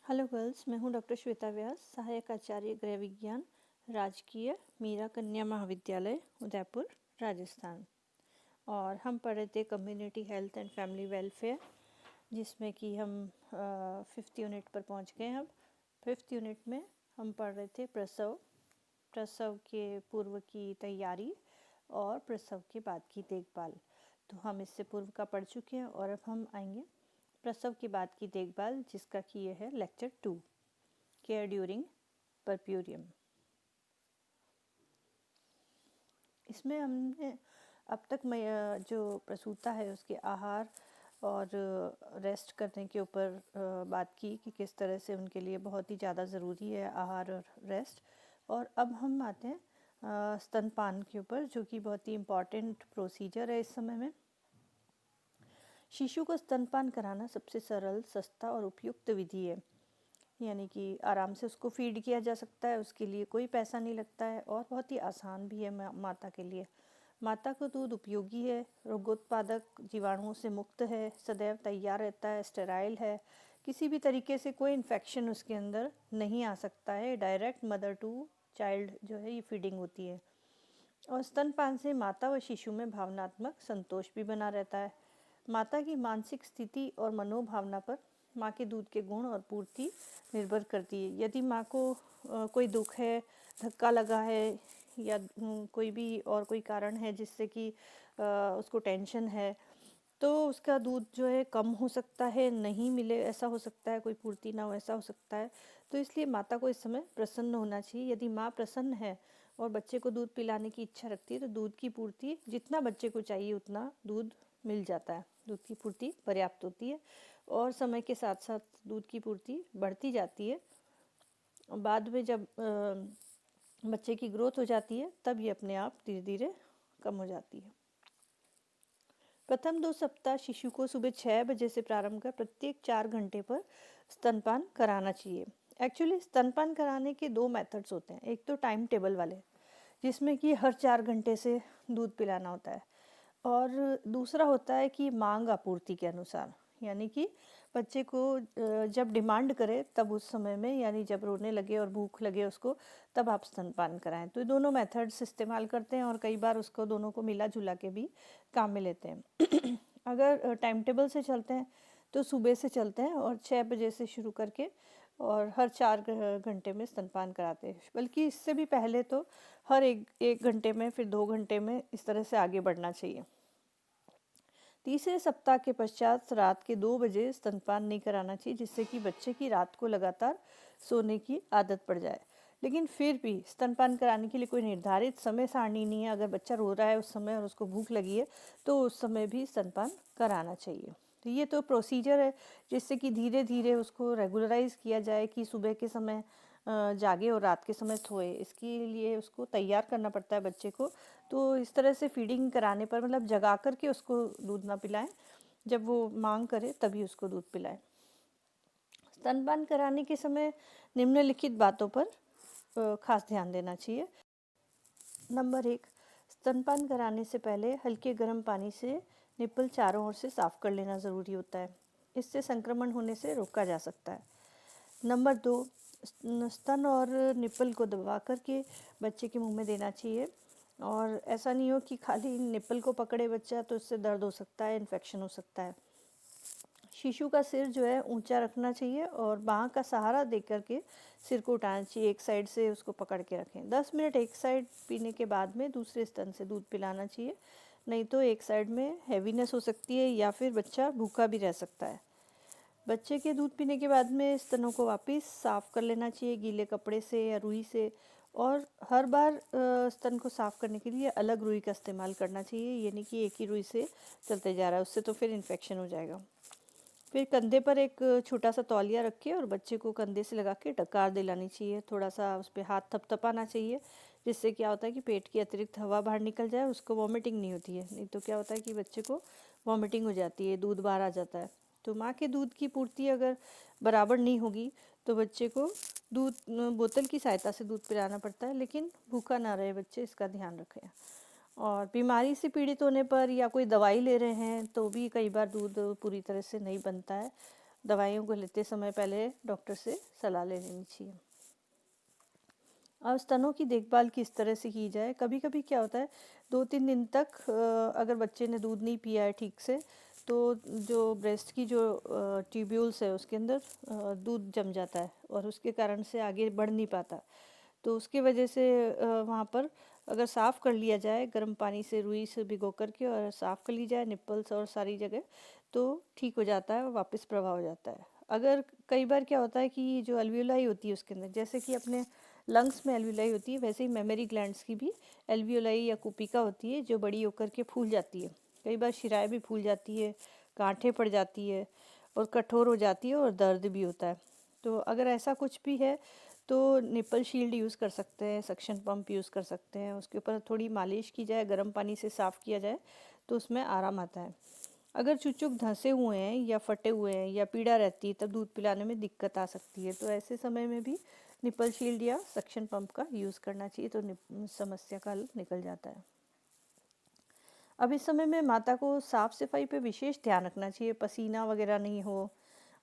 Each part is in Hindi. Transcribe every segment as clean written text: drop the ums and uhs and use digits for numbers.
हेलो गर्ल्स, मैं हूं डॉक्टर श्वेता व्यास, सहायक आचार्य गृह विज्ञान, राजकीय मीरा कन्या महाविद्यालय, उदयपुर, राजस्थान। और हम पढ़ रहे थे community health and family welfare, जिसमें कि हम 5th यूनिट पर पहुंच गए। हम 5th यूनिट में हम पढ़ रहे थे प्रसव के पूर्व की तैयारी और प्रसव के बाद की देखभाल। तो हम इससे पूर्व का पढ़ चुके हैं और अब हम आएंगे प्रसव के बाद की देखभाल, जिसका कि ये है लेक्चर 2, केयर ड्यूरिंग परप्यूरियम। इसमें हमने अब तक जो प्रसूता है उसके आहार और रेस्ट करने के ऊपर बात की कि किस तरह से उनके लिए बहुत ही ज़्यादा ज़रूरी है आहार और रेस्ट। और अब हम आते हैं स्तनपान के ऊपर, जो कि बहुत ही इम्पॉर्टेंट प्रोसीजर है इस समय में। शिशु को स्तनपान कराना सबसे सरल, सस्ता और उपयुक्त विधि है, यानी कि आराम से उसको फीड किया जा सकता है, उसके लिए कोई पैसा नहीं लगता है और बहुत ही आसान भी है माता के लिए। माता का दूध उपयोगी है, रोगोत्पादक, जीवाणुओं से मुक्त है, सदैव तैयार रहता है, स्टेराइल है, किसी भी तरीके से कोई इन्फेक्शन उसके अंदर नहीं आ सकता है। डायरेक्ट मदर टू चाइल्ड जो है ये फीडिंग होती है। और स्तनपान से माता व शिशु में भावनात्मक संतोष भी बना रहता है। माता की मानसिक स्थिति और मनोभावना पर माँ के दूध के गुण और पूर्ति निर्भर करती है। यदि माँ को कोई दुख है, धक्का लगा है, या कोई भी और कोई कारण है जिससे कि उसको टेंशन है, तो उसका दूध जो है कम हो सकता है, नहीं मिले ऐसा हो सकता है, कोई पूर्ति ना हो ऐसा हो सकता है। तो इसलिए माता को इस समय प्रसन्न होना चाहिए। यदि माँ प्रसन्न है और बच्चे को दूध पिलाने की इच्छा रखती है तो दूध की पूर्ति जितना बच्चे को चाहिए उतना दूध मिल जाता है, दूध की पूर्ति पर्याप्त होती है और समय के साथ साथ दूध की पूर्ति बढ़ती जाती है। बाद में जब बच्चे की ग्रोथ हो जाती है तब ये अपने आप धीरे धीरे कम हो जाती है। प्रथम 2 सप्ताह शिशु को सुबह 6 बजे से प्रारंभ कर प्रत्येक 4 घंटे पर स्तनपान कराना चाहिए। एक्चुअली स्तनपान कराने के 2 मेथड्स होते हैं। एक तो टाइम टेबल वाले, जिसमें कि हर 4 घंटे से दूध पिलाना होता है, और दूसरा होता है कि मांग आपूर्ति के अनुसार, यानी कि बच्चे को जब डिमांड करे तब उस समय में, यानी जब रोने लगे और भूख लगे उसको, तब आप स्तनपान कराएं। तो ये दोनों मेथड्स इस्तेमाल करते हैं और कई बार उसको दोनों को मिला जुला के भी काम में लेते हैं। अगर टाइम टेबल से चलते हैं तो सुबह से चलते हैं और 6 बजे से शुरू करके और हर 4 घंटे में स्तनपान कराते हैं। बल्कि इससे भी पहले तो हर एक घंटे में, फिर 2 घंटे में, इस तरह से आगे बढ़ना चाहिए। तीसरे सप्ताह के पश्चात रात के 2 बजे स्तनपान नहीं कराना चाहिए, जिससे कि बच्चे की रात को लगातार सोने की आदत पड़ जाए। लेकिन फिर भी स्तनपान कराने के लिए कोई निर्धारित समय सारणी नहीं है। अगर बच्चा रो रहा है उस समय और उसको भूख लगी है तो उस समय भी स्तनपान कराना चाहिए। तो ये तो प्रोसीजर है जिससे कि धीरे धीरे उसको रेगुलराइज किया जाए कि सुबह के समय जागे और रात के समय सोए। इसके लिए उसको तैयार करना पड़ता है बच्चे को। तो इस तरह से फीडिंग कराने पर, मतलब जगा कर के उसको दूध ना पिलाएं, जब वो मांग करे तभी उसको दूध पिलाएं। स्तनपान कराने के समय निम्नलिखित बातों पर खास ध्यान देना चाहिए। नंबर 1, स्तनपान कराने से पहले हल्के गर्म पानी से निप्पल चारों ओर से साफ कर लेना ज़रूरी होता है। इससे संक्रमण होने से रोका जा सकता है। नंबर 2, स्तन और निप्पल को दबा करके बच्चे के मुंह में देना चाहिए। और ऐसा नहीं हो कि खाली निप्पल को पकड़े बच्चा, तो इससे दर्द हो सकता है, इन्फेक्शन हो सकता है। शिशु का सिर जो है ऊंचा रखना चाहिए और बाँह का सहारा दे करके सिर को उठाना चाहिए। एक साइड से उसको पकड़ के रखें। 10 मिनट एक साइड पीने के बाद में दूसरे स्तन से दूध पिलाना चाहिए, नहीं तो एक साइड में हैवीनेस हो सकती है या फिर बच्चा भूखा भी रह सकता है। बच्चे के दूध पीने के बाद में स्तनों को वापस साफ़ कर लेना चाहिए गीले कपड़े से या रुई से, और हर बार स्तन को साफ़ करने के लिए अलग रुई का इस्तेमाल करना चाहिए, यानी कि एक ही रुई से चलते जा रहा है, उससे तो फिर इन्फेक्शन हो जाएगा। फिर कंधे पर एक छोटा सा तौलिया रख के और बच्चे को कंधे से लगा के डकार दिलानी चाहिए। थोड़ा सा उस पर हाथ थपथपाना चाहिए, जिससे क्या होता है कि पेट की अतिरिक्त हवा बाहर निकल जाए, उसको वॉमिटिंग नहीं होती है। नहीं तो क्या होता है कि बच्चे को वॉमिटिंग हो जाती है, दूध बाहर आ जाता है। तो माँ के दूध की पूर्ति अगर बराबर नहीं होगी तो बच्चे को दूध बोतल की सहायता से दूध पिलाना पड़ता है, लेकिन भूखा ना रहे बच्चे, इसका ध्यान रखें। और बीमारी से पीड़ित होने पर या कोई दवाई ले रहे हैं तो भी कई बार दूध पूरी तरह से नहीं बनता है। दवाइयों को लेते समय पहले डॉक्टर से सलाह ले लेनी चाहिए। अब स्तनों की देखभाल किस तरह से की जाए। कभी कभी क्या होता है, 2-3 दिन तक अगर बच्चे ने दूध नहीं पिया है ठीक से, तो जो ब्रेस्ट की जो ट्यूब्यूल्स है उसके अंदर दूध जम जाता है और उसके कारण से आगे बढ़ नहीं पाता। तो उसकी वजह से वहाँ पर अगर साफ़ कर लिया जाए गर्म पानी से, रुई से भिगो करके और साफ़ कर ली जाए निप्पल्स और सारी जगह, तो ठीक हो जाता है और वापस प्रभाव हो जाता है। अगर कई बार क्या होता है कि जो एल्वियोलाई होती है उसके अंदर, जैसे कि अपने लंग्स में एल्वियोलाई होती है, वैसे ही मेमोरी ग्लैंड्स की भी एल्वियोलाई या कुपिका होती है जो बड़ी होकर के फूल जाती है। कई बार शिराएँ भी फूल जाती है, गांठें पड़ जाती है और कठोर हो जाती है और दर्द भी होता है। तो अगर ऐसा कुछ भी है तो निपल शील्ड यूज़ कर सकते हैं, सक्शन पंप यूज़ कर सकते हैं, उसके ऊपर थोड़ी मालिश की जाए, गर्म पानी से साफ़ किया जाए तो उसमें आराम आता है। अगर चुचुक धंसे हुए हैं या फटे हुए हैं या पीड़ा रहती है, तब दूध पिलाने में दिक्कत आ सकती है। तो ऐसे समय में भी निपल शील्ड या सक्शन पंप का यूज़ करना चाहिए, तो समस्या का हल निकल जाता है। अब इस समय में माता को साफ़ सफाई पे विशेष ध्यान रखना चाहिए, पसीना वगैरह नहीं हो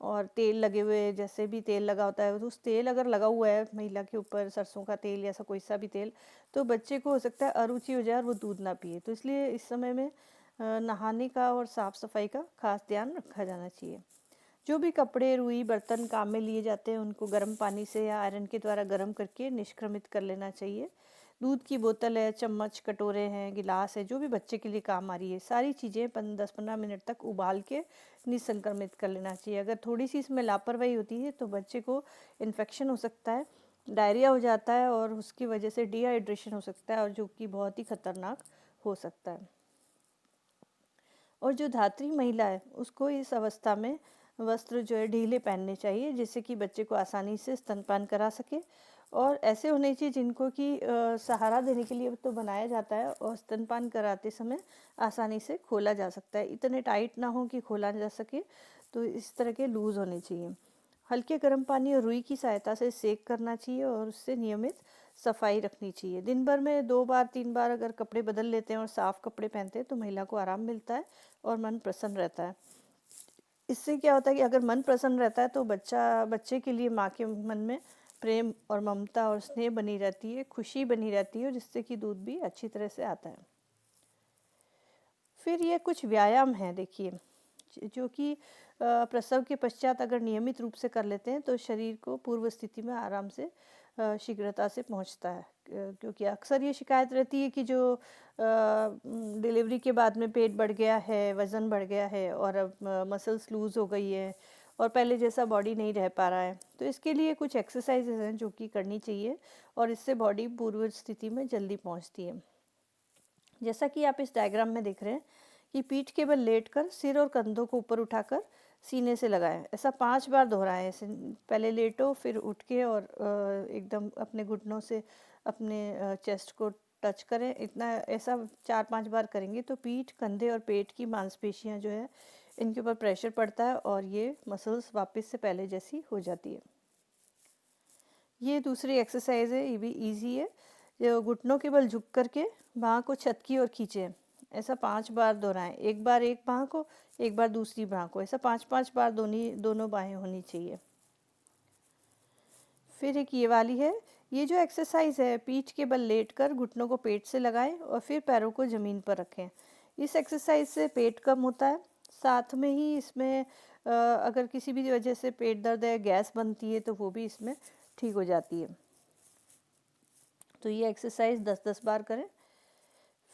और तेल लगे हुए, जैसे भी तेल लगा होता है तो उस तेल अगर लगा हुआ है महिला के ऊपर, सरसों का तेल या ऐसा कोई सा भी तेल, तो बच्चे को हो सकता है अरुचि हो जाए और वो दूध ना पिए। तो इसलिए इस समय में नहाने का और साफ़ सफाई का खास ध्यान रखा जाना चाहिए। जो भी कपड़े, रुई, बर्तन काम में लिए जाते हैं उनको गर्म पानी से या आयरन के द्वारा गर्म करके निष्क्रमित कर लेना चाहिए। दूध की बोतल है, चम्मच, कटोरे हैं, गिलास है, जो भी बच्चे के लिए काम आ रही है, सारी चीज़ें 10-15 मिनट तक उबाल के निसंक्रमित कर लेना चाहिए। अगर थोड़ी सी इसमें लापरवाही होती है तो बच्चे को इन्फेक्शन हो सकता है, डायरिया हो जाता है और उसकी वजह से डिहाइड्रेशन हो सकता है और जो कि बहुत ही खतरनाक हो सकता है। और जो धात्री महिला है उसको इस अवस्था में वस्त्र जो है ढीले पहनने चाहिए, जिससे कि बच्चे को आसानी से स्तनपान करा सके। और ऐसे होने चाहिए जिनको कि सहारा देने के लिए तो बनाया जाता है और स्तनपान कराते समय आसानी से खोला जा सकता है, इतने टाइट ना हो कि खोला जा सके। तो इस तरह के लूज़ होने चाहिए। हल्के गर्म पानी और रुई की सहायता से सेक करना चाहिए और उससे नियमित सफाई रखनी चाहिए। दिन भर में 2-3 बार अगर कपड़े बदल लेते हैं और साफ़ कपड़े पहनते हैं तो महिला को आराम मिलता है और मन प्रसन्न रहता है। इससे क्या होता है कि अगर मन प्रसन्न रहता है तो बच्चे के लिए माँ के मन में प्रेम और ममता और स्नेह बनी रहती है, खुशी बनी रहती है, जिससे कि दूध भी अच्छी तरह से आता है। फिर ये कुछ व्यायाम हैं देखिए, जो कि प्रसव के पश्चात अगर नियमित रूप से कर लेते हैं तो शरीर को पूर्व स्थिति में आराम से शीघ्रता से पहुंचता है। क्योंकि अक्सर ये शिकायत रहती है कि जो डिलीवरी के बाद में पेट बढ़ गया है, वज़न बढ़ गया है और अब मसल्स लूज़ हो गई है और पहले जैसा बॉडी नहीं रह पा रहा है। तो इसके लिए कुछ एक्सरसाइजेज हैं जो कि करनी चाहिए और इससे बॉडी पूर्व स्थिति में जल्दी पहुंचती है। जैसा कि आप इस डायग्राम में देख रहे हैं कि पीठ के बल लेटकर सिर और कंधों को ऊपर उठाकर सीने से लगाएं। ऐसा 5 बार दोहराएं। ऐसे पहले लेटो, फिर उठ के और एकदम अपने घुटनों से अपने चेस्ट को टच करें। इतना ऐसा 4-5 बार करेंगे तो पीठ, कंधे और पेट की मांसपेशियां जो है इनके ऊपर प्रेशर पड़ता है और ये मसल्स वापस से पहले जैसी हो जाती है। ये दूसरी एक्सरसाइज है, ये भी इजी है। जो घुटनों के बल झुक करके बाँह को छत की ओर खींचें। ऐसा 5 बार दोहराएं। एक बार एक बाँह को, एक बार दूसरी बाँह को, ऐसा 5-5 बार दोनों बाहें होनी चाहिए। फिर एक ये वाली है। ये जो एक्सरसाइज है, पीठ के बल लेटकर घुटनों को पेट से लगाएं और फिर पैरों को ज़मीन पर रखें। इस एक्सरसाइज से पेट कम होता है। साथ में ही इसमें अगर किसी भी वजह से पेट दर्द है, गैस बनती है, तो वो भी इसमें ठीक हो जाती है। तो ये एक्सरसाइज 10-10 बार करें।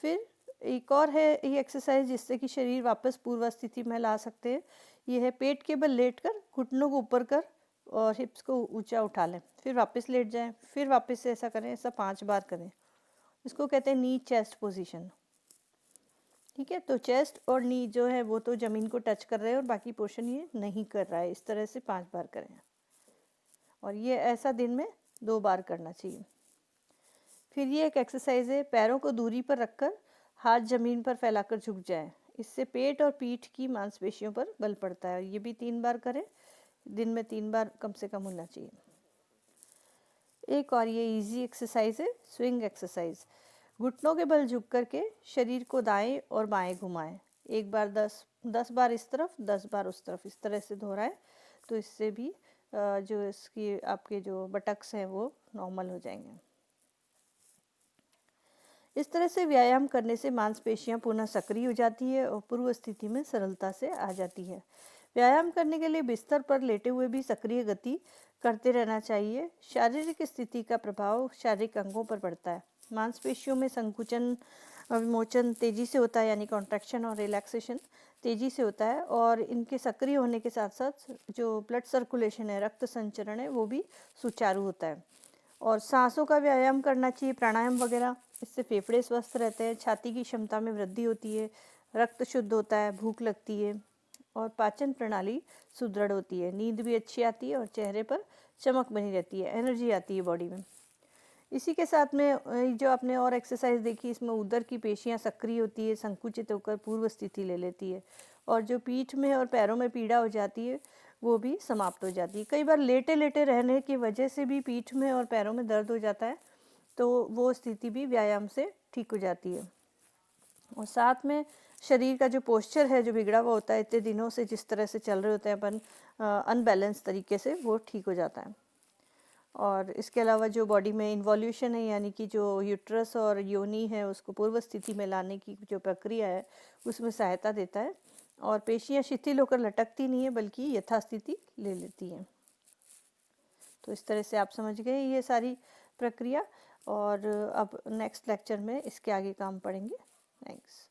फिर एक और है ये एक्सरसाइज जिससे कि शरीर वापस पूर्व स्थिति में ला सकते हैं। ये है पेट के बल लेटकर घुटनों को ऊपर कर और हिप्स को ऊंचा उठा लें, फिर वापस लेट जाएं, फिर वापस से ऐसा करें। ऐसा 5 बार करें। इसको कहते हैं नी चेस्ट पोजीशन। ठीक है, तो चेस्ट और नी जो है वो तो ज़मीन को टच कर रहे हैं और बाकी पोर्शन ये नहीं कर रहा है। इस तरह से 5 बार करें और ये ऐसा दिन में 2 बार करना चाहिए। फिर ये एक एक्सरसाइज है, पैरों को दूरी पर रखकर हाथ जमीन पर फैलाकर झुक जाएं। इससे पेट और पीठ की मांसपेशियों पर बल पड़ता है। ये भी 3 बार करें। दिन में 3 बार कम से कम होना चाहिए। एक और ये इजी एक्सरसाइज है, स्विंग एक्सरसाइज। घुटनों के बल झुक करके शरीर को दाएं और बाएं घुमाएं। एक बार 10 बार इस तरफ, 10 बार उस तरफ, इस तरह से दोहराएं। तो इससे भी जो इसकी आपके जो बटक्स हैं वो नॉर्मल हो जाएंगे। इस तरह से व्यायाम करने से मांसपेशियां पुनः सक्रिय हो जाती है और पूर्व स्थिति में सरलता से आ जाती है। व्यायाम करने के लिए बिस्तर पर लेटे हुए भी सक्रिय गति करते रहना चाहिए। शारीरिक स्थिति का प्रभाव शारीरिक अंगों पर पड़ता है। मांसपेशियों में संकुचन विमोचन तेजी से होता है, यानी कॉन्ट्रैक्शन और रिलैक्सेशन तेजी से होता है, और इनके सक्रिय होने के साथ साथ जो ब्लड सर्कुलेशन है, रक्त संचरण है, वो भी सुचारू होता है। और सांसों का व्यायाम करना चाहिए, प्राणायाम वगैरह, इससे फेफड़े स्वस्थ रहते हैं, छाती की क्षमता में वृद्धि होती है, रक्त शुद्ध होता है, भूख लगती है और पाचन प्रणाली सुदृढ़ होती है, नींद भी अच्छी आती है और चेहरे पर चमक बनी रहती है, एनर्जी आती है बॉडी में। इसी के साथ में जो आपने और एक्सरसाइज देखी, इसमें उदर की पेशियां सक्रिय होती है, संकुचित होकर पूर्व स्थिति ले लेती है, और जो पीठ में और पैरों में पीड़ा हो जाती है वो भी समाप्त हो जाती है। कई बार लेटे लेटे रहने की वजह से भी पीठ में और पैरों में दर्द हो जाता है, तो वो स्थिति भी व्यायाम से ठीक हो जाती है। और साथ में शरीर का जो पोस्चर है, जो बिगड़ा हुआ होता है इतने दिनों से, जिस तरह से चल रहे होते हैं अपन अनबैलेंस तरीके से, वो ठीक हो जाता है। और इसके अलावा जो बॉडी में इन्वॉल्यूशन है, यानी कि जो यूट्रस और योनि है उसको पूर्व स्थिति में लाने की जो प्रक्रिया है, उसमें सहायता देता है, और पेशियां शिथिल होकर लटकती नहीं है बल्कि यथास्थिति ले लेती हैं। तो इस तरह से आप समझ गए ये सारी प्रक्रिया, और अब नेक्स्ट लेक्चर में इसके आगे काम पढ़ेंगे। थैंक्स।